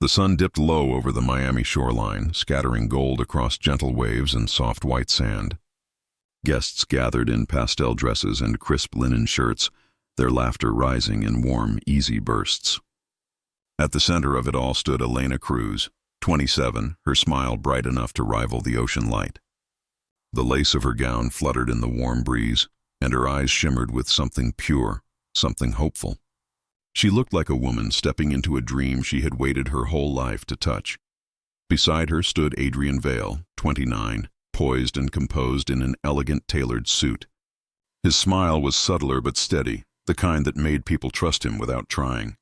The sun dipped low over the Miami shoreline, scattering gold across gentle waves and soft white sand. Guests gathered in pastel dresses and crisp linen shirts, their laughter rising in warm, easy bursts. At the center of it all stood Elena Cruz, 27, her smile bright enough to rival the ocean light. The lace of her gown fluttered in the warm breeze, and her eyes shimmered with something pure, something hopeful. She looked like a woman stepping into a dream she had waited her whole life to touch. Beside her stood Adrian Vale, 29, poised and composed in an elegant tailored suit. His smile was subtler but steady, the kind that made people trust him without trying.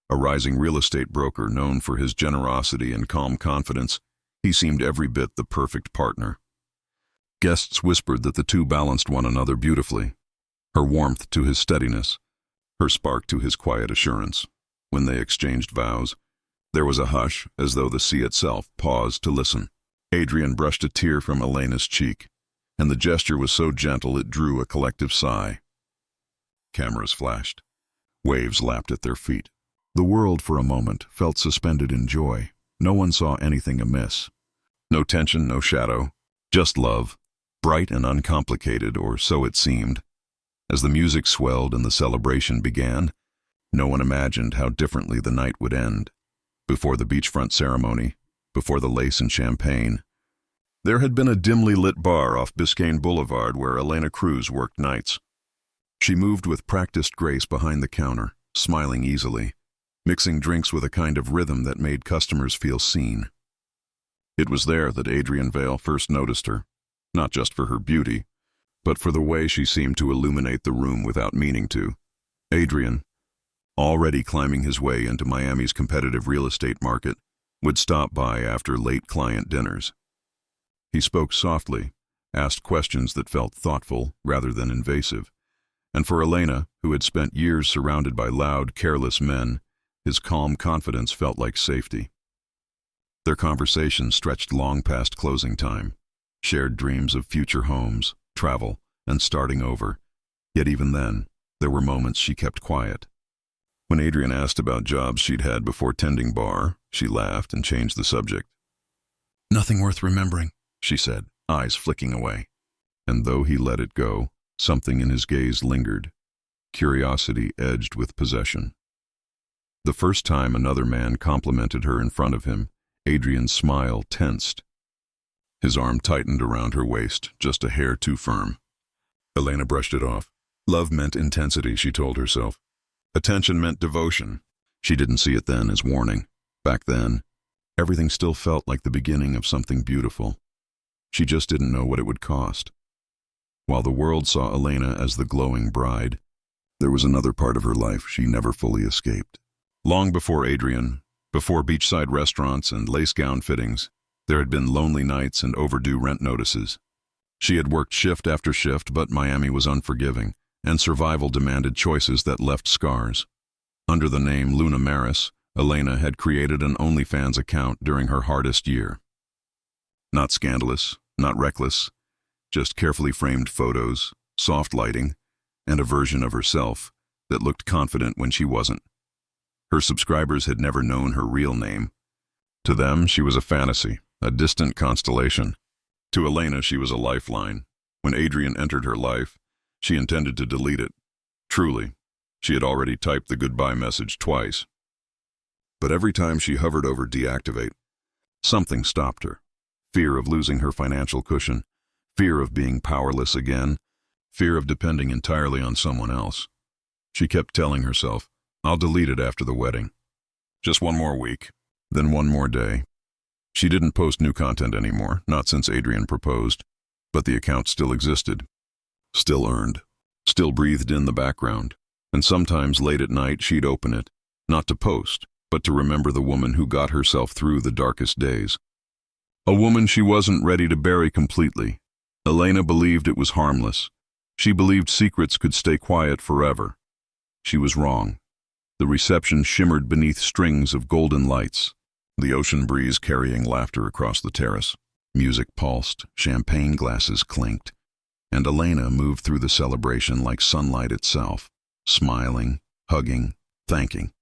A rising real estate broker known for his generosity and calm confidence, he seemed every bit the perfect partner. Guests whispered that the two balanced one another beautifully, her warmth to his steadiness, her spark to his quiet assurance. When they exchanged vows, there was a hush, as though the sea itself paused to listen. Adrian brushed a tear from Elena's cheek, and the gesture was so gentle it drew a collective sigh. Cameras flashed. Waves lapped at their feet. The world, for a moment, felt suspended in joy. No one saw anything amiss. No tension, no shadow, just love, bright and uncomplicated, or so it seemed. As the music swelled and the celebration began, no one imagined how differently the night would end. Before the beachfront ceremony, before the lace and champagne, there had been a dimly lit bar off Biscayne Boulevard where Elena Cruz worked nights. She moved with practiced grace behind the counter, smiling easily, mixing drinks with a kind of rhythm that made customers feel seen. It was there that Adrian Vale first noticed her, not just for her beauty, but for the way she seemed to illuminate the room without meaning to. Adrian, already climbing his way into Miami's competitive real estate market, would stop by after late client dinners. He spoke softly, asked questions that felt thoughtful rather than invasive, and for Elena, who had spent years surrounded by loud, careless men, his calm confidence felt like safety. Their conversation stretched long past closing time, shared dreams of future homes, travel, and starting over. Yet even then, there were moments she kept quiet. When Adrian asked about jobs she'd had before tending bar, she laughed and changed the subject. "Nothing worth remembering," she said, eyes flicking away. And though he let it go, something in his gaze lingered, curiosity edged with possession. The first time another man complimented her in front of him, Adrian's smile tensed. His arm tightened around her waist, just a hair too firm. Elena brushed it off. Love meant intensity, she told herself. Attention meant devotion. She didn't see it then as warning. Back then, everything still felt like the beginning of something beautiful. She just didn't know what it would cost. While the world saw Elena as the glowing bride, there was another part of her life she never fully escaped. Long before Adrian, before beachside restaurants and lace gown fittings, there had been lonely nights and overdue rent notices. She had worked shift after shift, but Miami was unforgiving, and survival demanded choices that left scars. Under the name Luna Maris, Elena had created an OnlyFans account during her hardest year. Not scandalous, not reckless, just carefully framed photos, soft lighting, and a version of herself that looked confident when she wasn't. Her subscribers had never known her real name. To them, she was a fantasy, a distant constellation. To Elena, she was a lifeline. When Adrian entered her life, she intended to delete it. Truly, she had already typed the goodbye message twice. But every time she hovered over deactivate, something stopped her. Fear of losing her financial cushion, fear of being powerless again, fear of depending entirely on someone else. She kept telling herself, "I'll delete it after the wedding. Just one more week, then one more day." She didn't post new content anymore, not since Adrian proposed, but the account still existed, still earned, still breathed in the background, and sometimes late at night she'd open it, not to post, but to remember the woman who got herself through the darkest days. A woman she wasn't ready to bury completely. Elena believed it was harmless. She believed secrets could stay quiet forever. She was wrong. The reception shimmered beneath strings of golden lights, the ocean breeze carrying laughter across the terrace. Music pulsed, champagne glasses clinked, and Elena moved through the celebration like sunlight itself, smiling, hugging, thanking.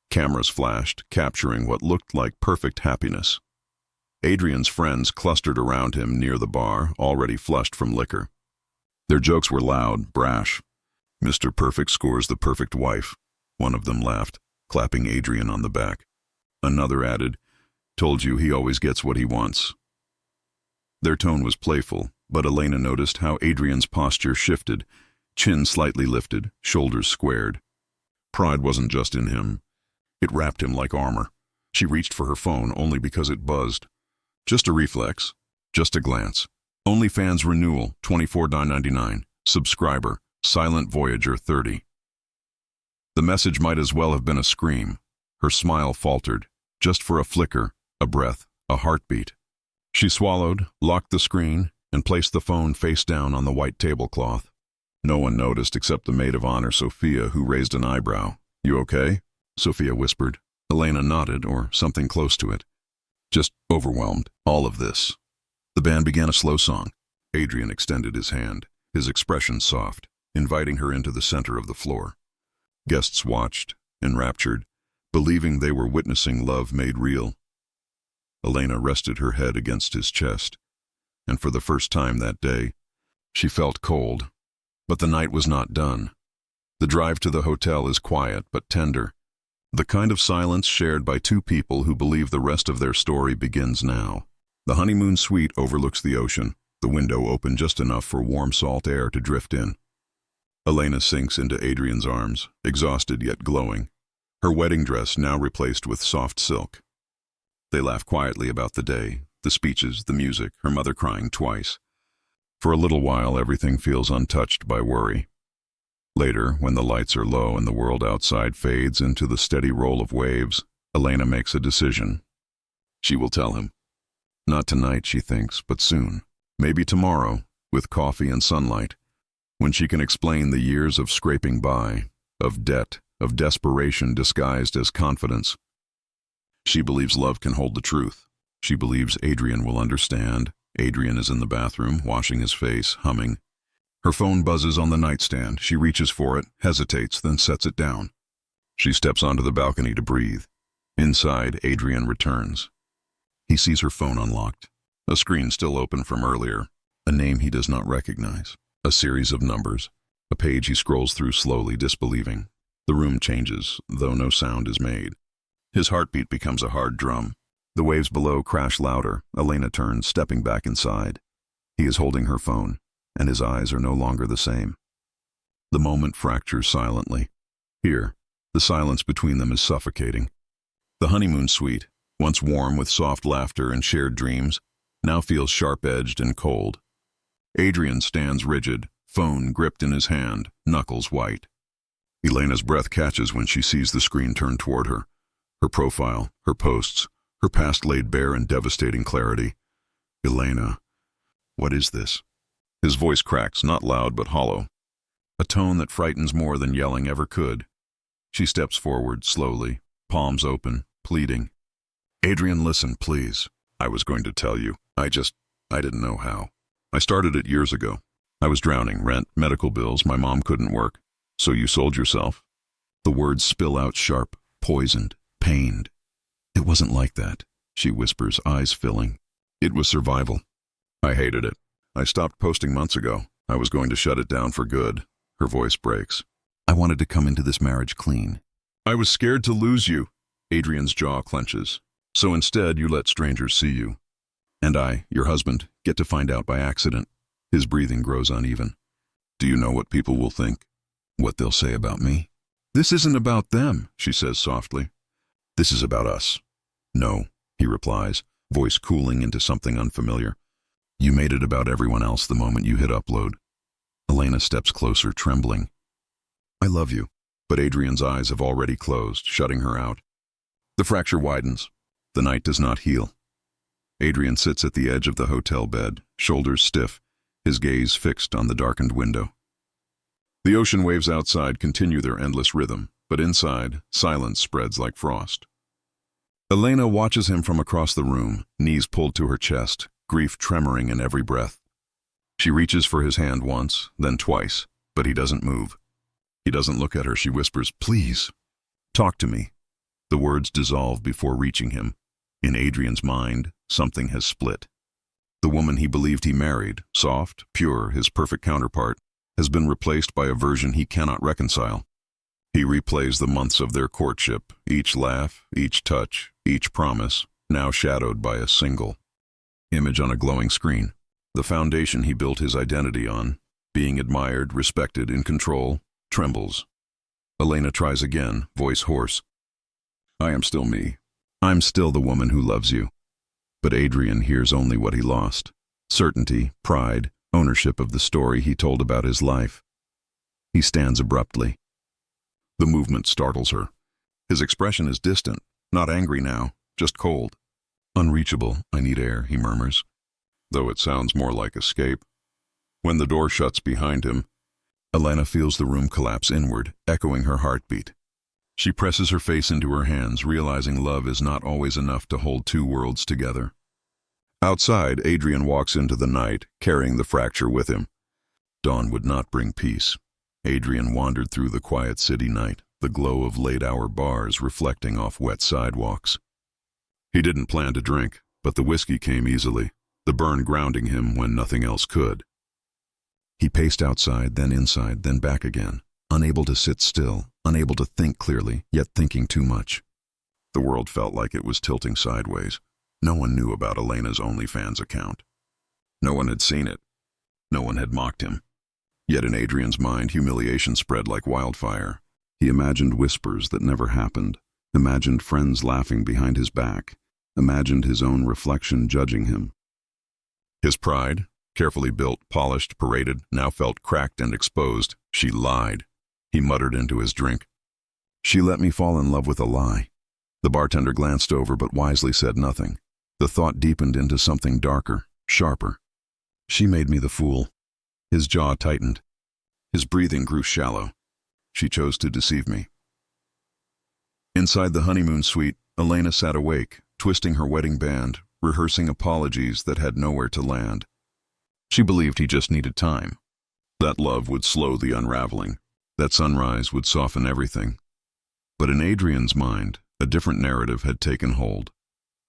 Cameras flashed, capturing what looked like perfect happiness. Adrian's friends clustered around him near the bar, already flushed from liquor. Their jokes were loud, brash. "Mr. Perfect scores the perfect wife," one of them laughed, clapping Adrian on the back. Another added, "Told you he always gets what he wants." Their tone was playful, but Elena noticed how Adrian's posture shifted, chin slightly lifted, shoulders squared. Pride wasn't just in him. It wrapped him like armor. She reached for her phone only because it buzzed. Just a reflex. Just a glance. OnlyFans renewal, $24.99. Subscriber, Silent Voyager 30. The message might as well have been a scream. Her smile faltered, just for a flicker, a breath, a heartbeat. She swallowed, locked the screen, and placed the phone face down on the white tablecloth. No one noticed except the maid of honor, Sophia, who raised an eyebrow. "You okay?" Sophia whispered. Elena nodded, or something close to it. "Just overwhelmed. All of this." The band began a slow song. Adrian extended his hand, his expression soft, inviting her into the center of the floor. Guests watched, enraptured, believing they were witnessing love made real. Elena rested her head against his chest, and for the first time that day, she felt cold. But the night was not done. The drive to the hotel is quiet but tender, the kind of silence shared by two people who believe the rest of their story begins now. The honeymoon suite overlooks the ocean, the window open just enough for warm salt air to drift in. Elena sinks into Adrian's arms, exhausted yet glowing, her wedding dress now replaced with soft silk. They laugh quietly about the day, the speeches, the music, her mother crying twice. For a little while, everything feels untouched by worry. Later, when the lights are low and the world outside fades into the steady roll of waves, Elena makes a decision. She will tell him. Not tonight, she thinks, but soon. Maybe tomorrow, with coffee and sunlight, when she can explain the years of scraping by, of debt, of desperation disguised as confidence. She believes love can hold the truth. She believes Adrian will understand. Adrian is in the bathroom, washing his face, humming. Her phone buzzes on the nightstand. She reaches for it, hesitates, then sets it down. She steps onto the balcony to breathe. Inside, Adrian returns. He sees her phone unlocked. A screen still open from earlier. A name he does not recognize. A series of numbers. A page he scrolls through slowly, disbelieving. The room changes, though no sound is made. His heartbeat becomes a hard drum. The waves below crash louder. Elena turns, stepping back inside. He is holding her phone, and his eyes are no longer the same. The moment fractures silently. Here, the silence between them is suffocating. The honeymoon suite, once warm with soft laughter and shared dreams, now feels sharp-edged and cold. Adrian stands rigid, phone gripped in his hand, knuckles white. Elena's breath catches when she sees the screen turn toward her. Her profile, her posts, her past laid bare in devastating clarity. Elena, what is this? His voice cracks, not loud but hollow. A tone that frightens more than yelling ever could. She steps forward, slowly, palms open, pleading. Adrian, listen, please. I was going to tell you. I didn't know how. I started it years ago. I was drowning, rent, medical bills, my mom couldn't work. So you sold yourself? The words spill out sharp, poisoned, pained. It wasn't like that, she whispers, eyes filling. It was survival. I hated it. I stopped posting months ago. I was going to shut it down for good. Her voice breaks. I wanted to come into this marriage clean. I was scared to lose you. Adrian's jaw clenches. So instead, you let strangers see you. And I, your husband, get to find out by accident. His breathing grows uneven. Do you know what people will think? What they'll say about me? This isn't about them, she says softly. This is about us. No, he replies, voice cooling into something unfamiliar. You made it about everyone else the moment you hit upload. Elena steps closer, trembling. I love you. But Adrian's eyes have already closed, shutting her out. The fracture widens. The night does not heal. Adrian sits at the edge of the hotel bed, shoulders stiff, his gaze fixed on the darkened window. The ocean waves outside continue their endless rhythm, but inside, silence spreads like frost. Elena watches him from across the room, knees pulled to her chest, grief tremoring in every breath. She reaches for his hand once, then twice, but he doesn't move. He doesn't look at her. She whispers, please, talk to me. The words dissolve before reaching him. In Adrian's mind, something has split. The woman he believed he married, soft, pure, his perfect counterpart, has been replaced by a version he cannot reconcile. He replays the months of their courtship, each laugh, each touch, each promise, now shadowed by a single image on a glowing screen. The foundation he built his identity on, being admired, respected, in control, trembles. Elena tries again, voice hoarse. I am still me. I'm still the woman who loves you. But Adrian hears only what he lost. Certainty, pride, ownership of the story he told about his life. He stands abruptly. The movement startles her. His expression is distant, not angry now, just cold. Unreachable, I need air, he murmurs, though it sounds more like escape. When the door shuts behind him, Elena feels the room collapse inward, echoing her heartbeat. She presses her face into her hands, realizing love is not always enough to hold two worlds together. Outside, Adrian walks into the night, carrying the fracture with him. Dawn would not bring peace. Adrian wandered through the quiet city night, the glow of late-hour bars reflecting off wet sidewalks. He didn't plan to drink, but the whiskey came easily, the burn grounding him when nothing else could. He paced outside, then inside, then back again, unable to sit still, unable to think clearly, yet thinking too much. The world felt like it was tilting sideways. No one knew about Elena's OnlyFans account. No one had seen it. No one had mocked him. Yet in Adrian's mind, humiliation spread like wildfire. He imagined whispers that never happened, imagined friends laughing behind his back, imagined his own reflection judging him. His pride, carefully built, polished, paraded, now felt cracked and exposed. She lied. He muttered into his drink. She let me fall in love with a lie. The bartender glanced over but wisely said nothing. The thought deepened into something darker, sharper. She made me the fool. His jaw tightened. His breathing grew shallow. She chose to deceive me. Inside the honeymoon suite, Elena sat awake, twisting her wedding band, rehearsing apologies that had nowhere to land. She believed he just needed time. That love would slow the unraveling. That sunrise would soften everything. But in Adrian's mind, a different narrative had taken hold.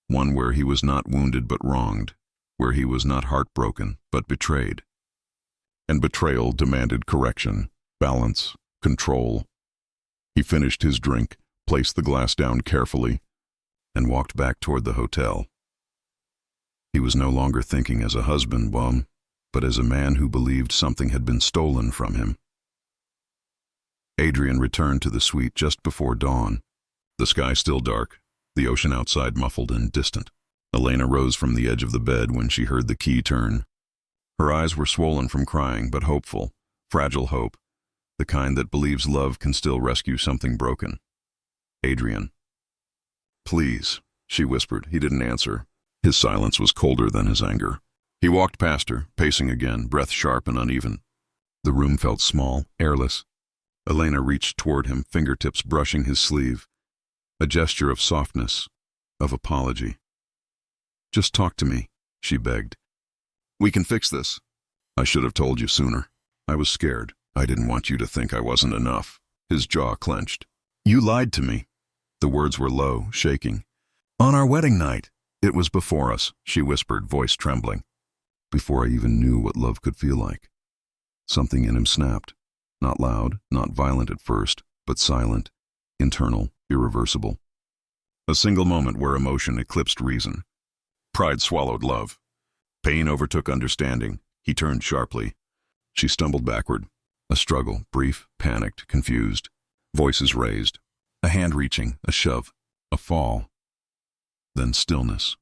One where he was not wounded but wronged, where he was not heartbroken but betrayed. And betrayal demanded correction, balance, control. He finished his drink, placed the glass down carefully, and walked back toward the hotel. He was no longer thinking as a husband, but as a man who believed something had been stolen from him. Adrian returned to the suite just before dawn. The sky still dark, the ocean outside muffled and distant. Elena rose from the edge of the bed when she heard the key turn. Her eyes were swollen from crying, but hopeful, fragile hope, the kind that believes love can still rescue something broken. Adrian. Please, she whispered. He didn't answer. His silence was colder than his anger. He walked past her, pacing again, breath sharp and uneven. The room felt small, airless. Elena reached toward him, fingertips brushing his sleeve. A gesture of softness, of apology. Just talk to me, she begged. We can fix this. I should have told you sooner. I was scared. I didn't want you to think I wasn't enough. His jaw clenched. You lied to me. The words were low, shaking. On our wedding night. It was before us, she whispered, voice trembling. Before I even knew what love could feel like. Something in him snapped. Not loud, not violent at first, but silent, internal, irreversible. A single moment where emotion eclipsed reason. Pride swallowed love. Pain overtook understanding. He turned sharply. She stumbled backward. A struggle, brief, panicked, confused. Voices raised. A hand reaching, a shove, a fall. Then stillness.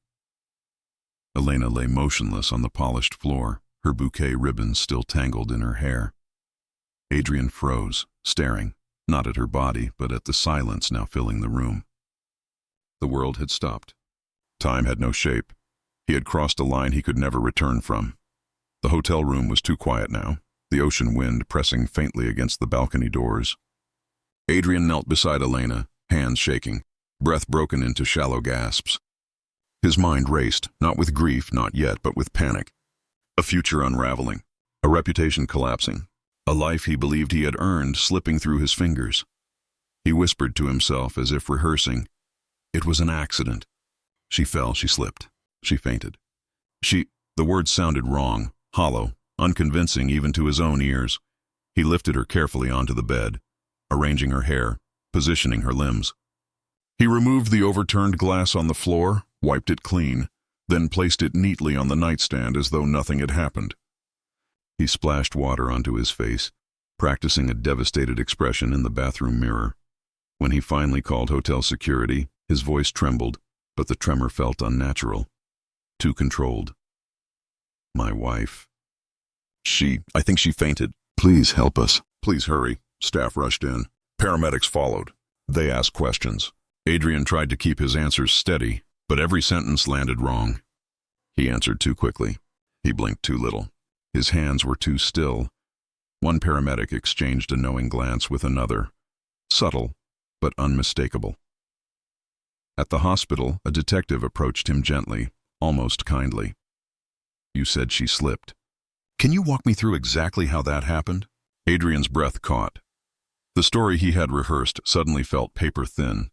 Elena lay motionless on the polished floor, her bouquet ribbons still tangled in her hair. Adrian froze, staring, not at her body, but at the silence now filling the room. The world had stopped. Time had no shape. He had crossed a line he could never return from. The hotel room was too quiet now, the ocean wind pressing faintly against the balcony doors. Adrian knelt beside Elena, hands shaking, breath broken into shallow gasps. His mind raced, not with grief, not yet, but with panic. A future unraveling, a reputation collapsing, a life he believed he had earned slipping through his fingers. He whispered to himself as if rehearsing, It was an accident. She fell, she slipped, she fainted. The words sounded wrong, hollow, unconvincing even to his own ears. He lifted her carefully onto the bed, arranging her hair, positioning her limbs. He removed the overturned glass on the floor, wiped it clean, then placed it neatly on the nightstand as though nothing had happened. He splashed water onto his face, practicing a devastated expression in the bathroom mirror. When he finally called hotel security, his voice trembled, but the tremor felt unnatural, too controlled. My wife. I think she fainted. Please help us. Please hurry. Staff rushed in. Paramedics followed. They asked questions. Adrian tried to keep his answers steady, but every sentence landed wrong. He answered too quickly. He blinked too little. His hands were too still. One paramedic exchanged a knowing glance with another, subtle but unmistakable. At the hospital, a detective approached him gently, almost kindly. You said she slipped. Can you walk me through exactly how that happened? Adrian's breath caught. The story he had rehearsed suddenly felt paper-thin.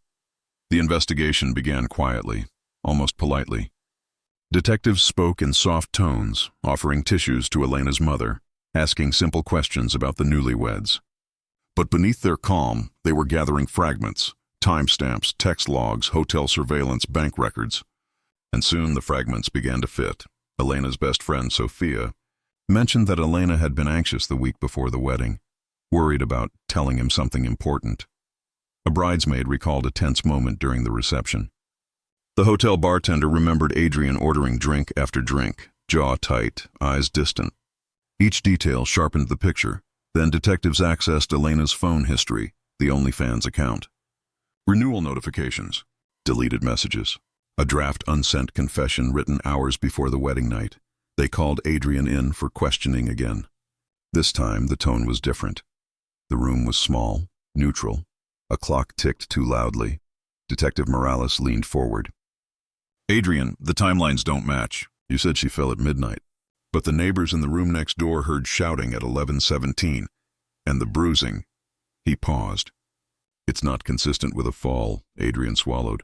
The investigation began quietly, almost politely. Detectives spoke in soft tones, offering tissues to Elena's mother, asking simple questions about the newlyweds. But beneath their calm, they were gathering fragments, timestamps, text logs, hotel surveillance, bank records. And soon the fragments began to fit. Elena's best friend, Sophia, mentioned that Elena had been anxious the week before the wedding, worried about telling him something important. A bridesmaid recalled a tense moment during the reception. The hotel bartender remembered Adrian ordering drink after drink, jaw tight, eyes distant. Each detail sharpened the picture. Then detectives accessed Elena's phone history, the OnlyFans account. Renewal notifications, deleted messages, a draft unsent confession written hours before the wedding night. They called Adrian in for questioning again. This time the tone was different. The room was small, neutral. A clock ticked too loudly. Detective Morales leaned forward. Adrian, the timelines don't match. You said she fell at midnight. But the neighbors in the room next door heard shouting at 11:17, and the bruising. He paused. It's not consistent with a fall, Adrian swallowed.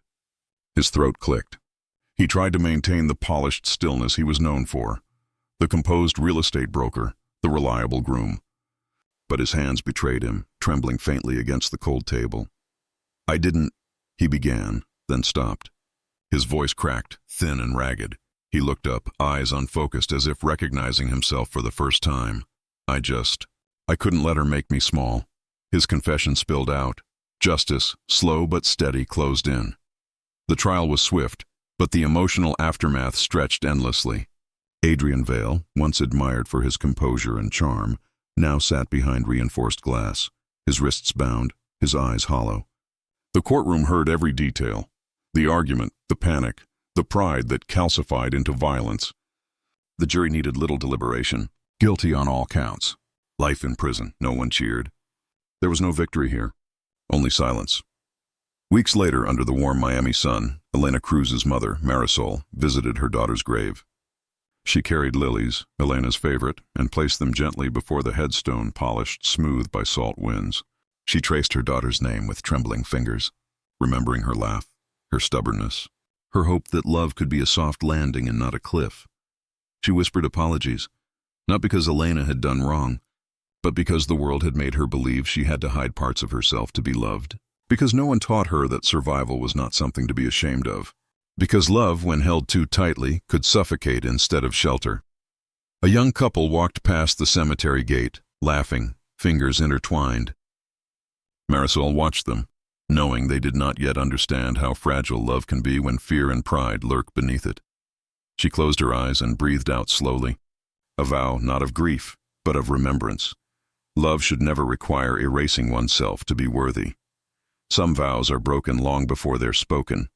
His throat clicked. He tried to maintain the polished stillness he was known for, the composed real estate broker, the reliable groom. But his hands betrayed him, trembling faintly against the cold table. I didn't, he began, then stopped. His voice cracked, thin and ragged. He looked up, eyes unfocused as if recognizing himself for the first time. I couldn't let her make me small. His confession spilled out. Justice, slow but steady, closed in. The trial was swift, but the emotional aftermath stretched endlessly. Adrian Vale, once admired for his composure and charm, now sat behind reinforced glass, his wrists bound, his eyes hollow. The courtroom heard every detail. The argument, the panic, the pride that calcified into violence. The jury needed little deliberation. Guilty on all counts. Life in prison. No one cheered. There was no victory here. Only silence. Weeks later, under the warm Miami sun, Elena Cruz's mother, Marisol, visited her daughter's grave. She carried lilies, Elena's favorite, and placed them gently before the headstone polished smooth by salt winds. She traced her daughter's name with trembling fingers, remembering her laugh, her stubbornness, her hope that love could be a soft landing and not a cliff. She whispered apologies, not because Elena had done wrong, but because the world had made her believe she had to hide parts of herself to be loved. Because no one taught her that survival was not something to be ashamed of. Because love, when held too tightly, could suffocate instead of shelter. A young couple walked past the cemetery gate, laughing, fingers intertwined. Marisol watched them, knowing they did not yet understand how fragile love can be when fear and pride lurk beneath it. She closed her eyes and breathed out slowly. A vow not of grief, but of remembrance. Love should never require erasing oneself to be worthy. Some vows are broken long before they're spoken,